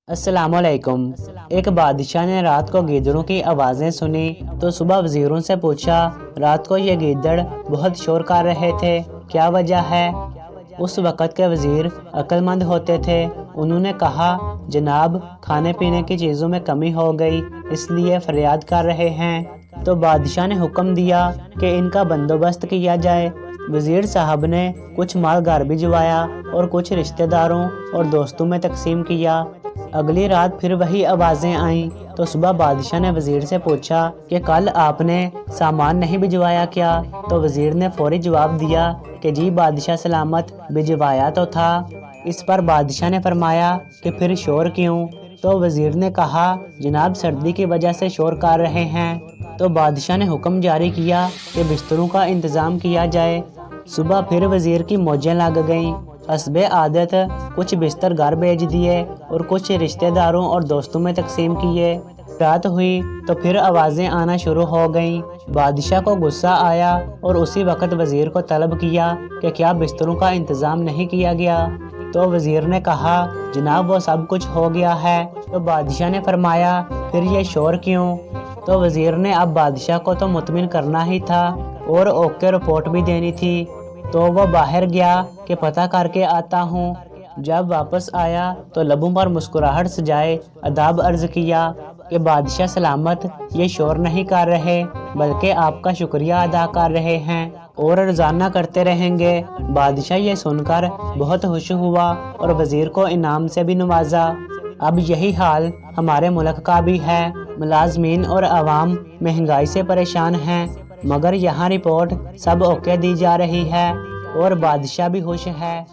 السلام علیکم۔ ایک بادشاہ نے رات کو گیدڑوں کی آوازیں سنی تو صبح وزیروں سے پوچھا، رات کو یہ گیدڑ بہت شور کر رہے تھے، کیا وجہ ہے؟ اس وقت کے وزیر عقل مند ہوتے تھے۔ انہوں نے کہا، جناب کھانے پینے کی چیزوں میں کمی ہو گئی، اس لیے فریاد کر رہے ہیں۔ تو بادشاہ نے حکم دیا کہ ان کا بندوبست کیا جائے۔ وزیر صاحب نے کچھ مال گھر بھجوایا اور کچھ رشتہ داروں اور دوستوں میں تقسیم کیا۔ اگلی رات پھر وہی آوازیں آئیں تو صبح بادشاہ نے وزیر سے پوچھا کہ کل آپ نے سامان نہیں بھجوایا کیا؟ تو وزیر نے فوری جواب دیا کہ جی بادشاہ سلامت، بھجوایا تو تھا۔ اس پر بادشاہ نے فرمایا کہ پھر شور کیوں؟ تو وزیر نے کہا، جناب سردی کی وجہ سے شور کر رہے ہیں۔ تو بادشاہ نے حکم جاری کیا کہ بستروں کا انتظام کیا جائے۔ صبح پھر وزیر کی موجیں لگ گئیں۔ حسب عادت کچھ بستر گھر بھیج دیے اور کچھ رشتہ داروں اور دوستوں میں تقسیم کیے۔ رات ہوئی تو پھر آوازیں آنا شروع ہو گئیں۔ بادشاہ کو غصہ آیا اور اسی وقت وزیر کو طلب کیا کہ کیا بستروں کا انتظام نہیں کیا گیا؟ تو وزیر نے کہا، جناب وہ سب کچھ ہو گیا ہے۔ تو بادشاہ نے فرمایا، پھر یہ شور کیوں؟ تو وزیر نے اب بادشاہ کو تو مطمئن کرنا ہی تھا اور اوکے رپورٹ بھی دینی تھی۔ تو وہ باہر گیا کہ پتہ کر کے آتا ہوں۔ جب واپس آیا تو لبوں پر مسکراہٹ سجائے آداب عرض کیا کہ بادشاہ سلامت، یہ شور نہیں کر رہے بلکہ آپ کا شکریہ ادا کر رہے ہیں اور روزانہ کرتے رہیں گے۔ بادشاہ یہ سن کر بہت خوش ہوا اور وزیر کو انعام سے بھی نوازا۔ اب یہی حال ہمارے ملک کا بھی ہے۔ ملازمین اور عوام مہنگائی سے پریشان ہیں، مگر یہاں رپورٹ سب اوکے دی جا رہی ہے اور بادشاہ بھی خوش ہے۔